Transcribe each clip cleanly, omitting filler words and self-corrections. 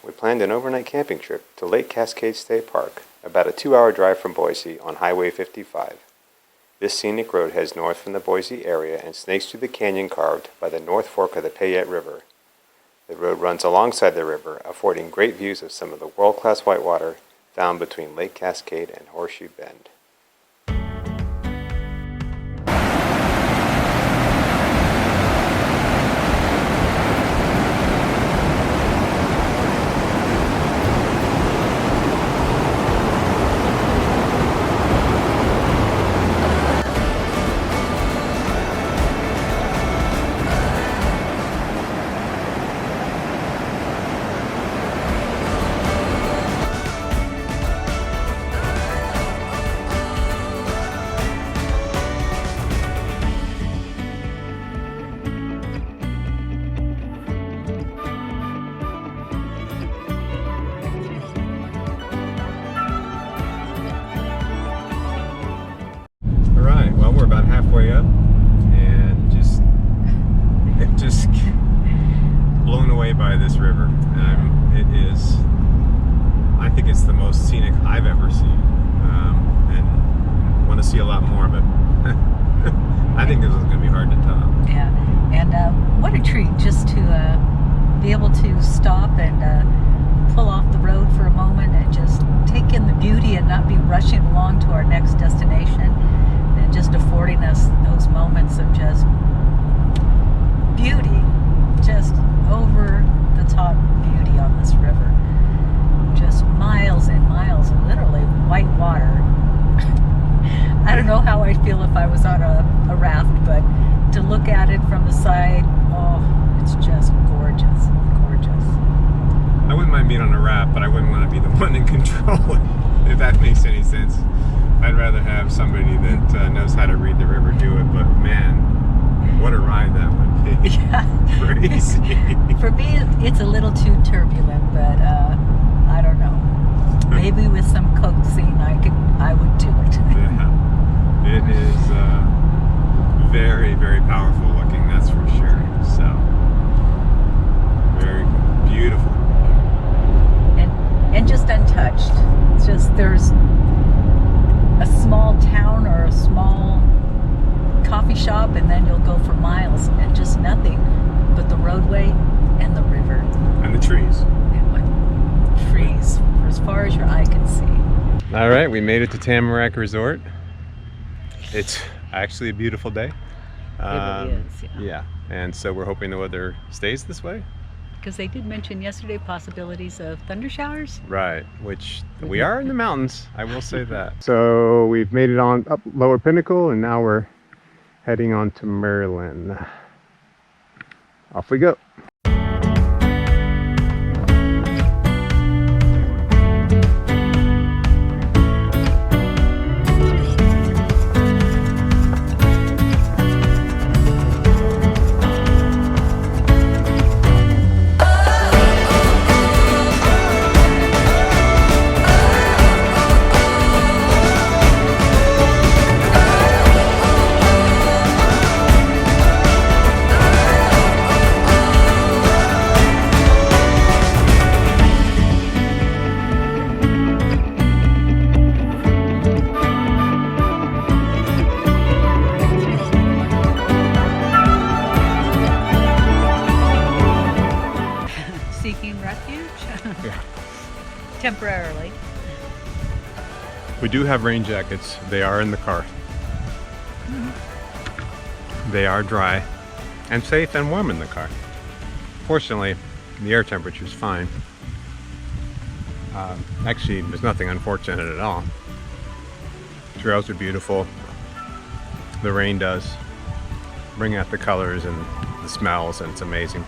we planned an overnight camping trip to Lake Cascade State Park, about a 2-hour drive from Boise on Highway 55. This scenic road heads north from the Boise area and snakes through the canyon carved by the North Fork of the Payette River. The road runs alongside the river, affording great views of some of the world-class whitewater found between Lake Cascade and Horseshoe Bend. We're about halfway up and just blown away by this river. It is, I think it's the most scenic I've ever seen, and want to see a lot more of it. I think this is going to be hard to top. Yeah, and what a treat just to be able to stop and pull off the road for a moment and just take in the beauty and not be rushing along to our next destination. Just affording us those moments of just beauty, just over the top beauty on this river. Just miles and miles of literally white water. I don't know how I'd feel if I was on a raft, but to look at it from the side, oh, it's just gorgeous, gorgeous. I wouldn't mind being on a raft, but I wouldn't want to be the one in control, if that makes any sense. I'd rather have somebody that knows how to read the river do it, but man, what a ride that would be. Yeah. Crazy. For me, it's a little too turbulent, but I don't know. Maybe with some coaxing, I would do it. Yeah. It is very, very powerful looking, that's for sure. So, very beautiful. And just untouched. It's just, there's a small town or a small coffee shop, and then you'll go for miles and just nothing but the roadway and the river and the trees for as far as your eye can see. All right, we made it to Tamarack Resort. It's actually a beautiful day. It really is, yeah, and so we're hoping the weather stays this way, because they did mention yesterday possibilities of thunder showers. Right, which we are in the mountains, I will say that. So we've made it on up Lower Pinnacle, and now we're heading on to Maryland. Off we go. Temporarily. We do have rain jackets. They are in the car. They are dry and safe and warm in the car. Fortunately, the air temperature is fine. Actually, there's nothing unfortunate at all. Trails are beautiful. The rain does bring out the colors and the smells, and it's amazing.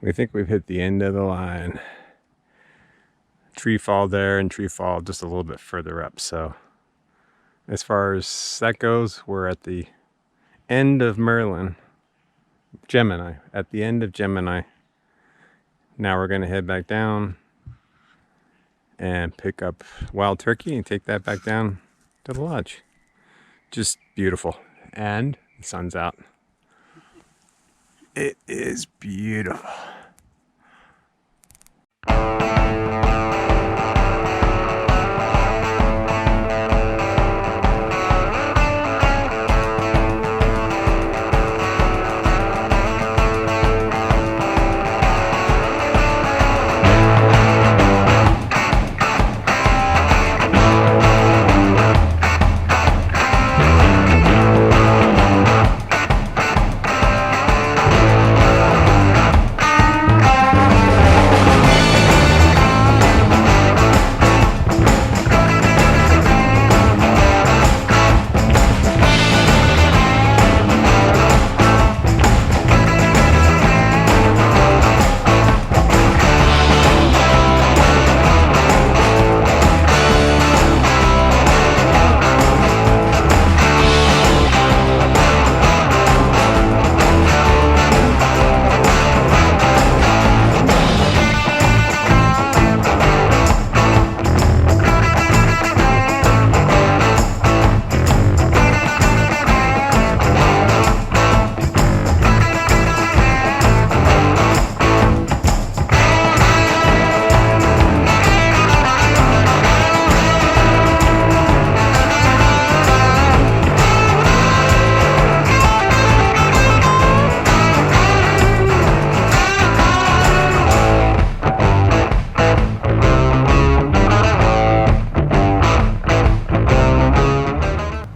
We think we've hit the end of the line. tree fall there and tree fall just a little bit further up. So as far as that goes, we're at the end of Gemini, at the end of Gemini. Now we're going to head back down and pick up wild turkey and take that back down to the lodge. Just beautiful. And the sun's out. It is beautiful.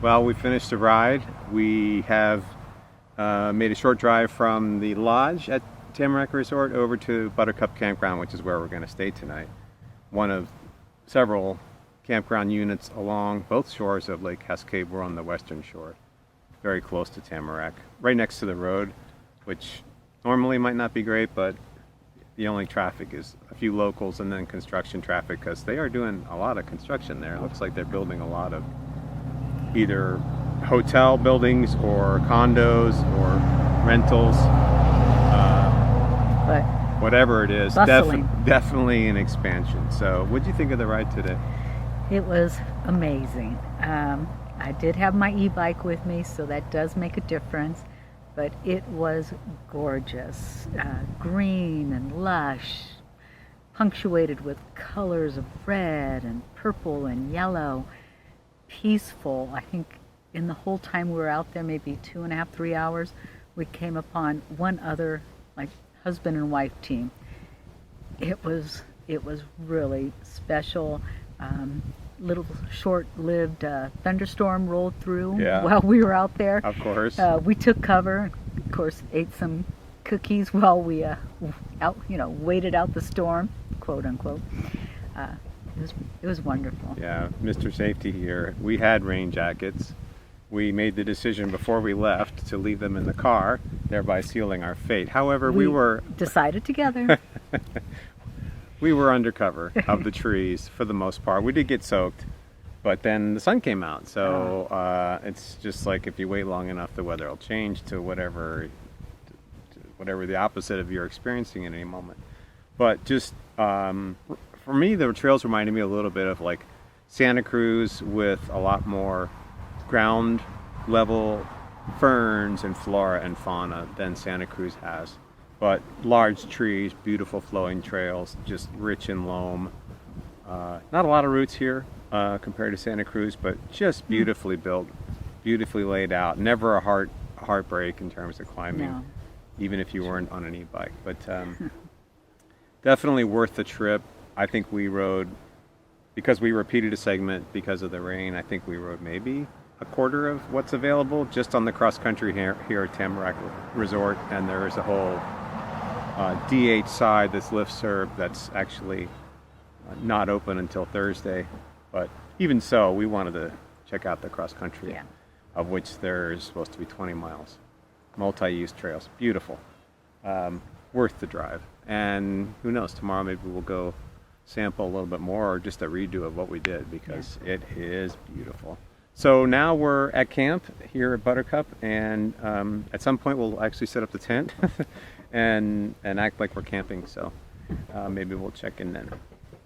Well, we finished the ride. We have made a short drive from the lodge at Tamarack Resort over to Buttercup Campground, which is where we're going to stay tonight. One of several campground units along both shores of Lake Cascade. We're on the western shore, very close to Tamarack, right next to the road, which normally might not be great, but the only traffic is a few locals and then construction traffic, because they are doing a lot of construction there. It looks like they're building a lot of either hotel buildings or condos or rentals, But whatever it is, bustling. definitely an expansion. So what did you think of the ride today? It was amazing. I did have my e-bike with me, so that does make a difference, but it was gorgeous. Green and lush, punctuated with colors of red and purple and yellow. Peaceful. I think in the whole time we were out there, maybe 2.5, 3 hours, we came upon one other like husband and wife team. It was really special. Little short-lived thunderstorm rolled through while we were out there. Of course. We took cover. Of course, ate some cookies while we waited out the storm, quote unquote. It was wonderful. Yeah, Mr. Safety here. We had rain jackets. We made the decision before we left to leave them in the car, thereby sealing our fate. However, we were decided together. We were under cover of the trees for the most part. We did get soaked, but then the sun came out. So it's just like if you wait long enough, the weather will change to whatever the opposite of you're experiencing at any moment. But just for me, the trails reminded me a little bit of like Santa Cruz with a lot more ground level ferns and flora and fauna than Santa Cruz has. But large trees, beautiful flowing trails, just rich in loam. Not a lot of routes here compared to Santa Cruz, but just beautifully built, beautifully laid out. Never a heartbreak in terms of climbing, No. even if you weren't on an e-bike. But definitely worth the trip. I think we rode, because we repeated a segment because of the rain, I think we rode maybe a quarter of what's available just on the cross country here at Tamarack Resort. And there is a whole DH side, this lift serve, that's actually not open until Thursday. But even so, we wanted to check out the cross country, of which there's supposed to be 20 miles. Multi-use trails, beautiful, worth the drive. And who knows, tomorrow maybe we'll go sample a little bit more, or just a redo of what we did, because it is beautiful. So now we're at camp here at Buttercup, and at some point we'll actually set up the tent and act like we're camping. So maybe we'll check in then.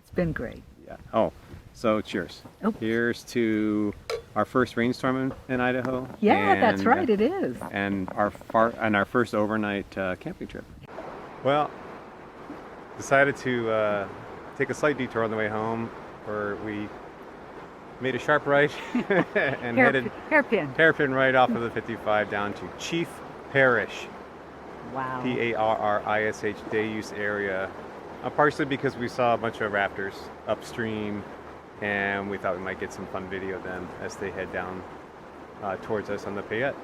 It's been great. Yeah. Oh, so cheers. Oh. Here's to our first rainstorm in Idaho. Yeah, that's right. It is. And our first overnight camping trip. Well, decided to take a slight detour on the way home, where we made a sharp right and headed hairpin right off of the 55 down to Chief Parish. Wow. P-A-R-R-I-S-H day use area. Partially because we saw a bunch of rafters upstream, and we thought we might get some fun video of them as they head down towards us on the Payette.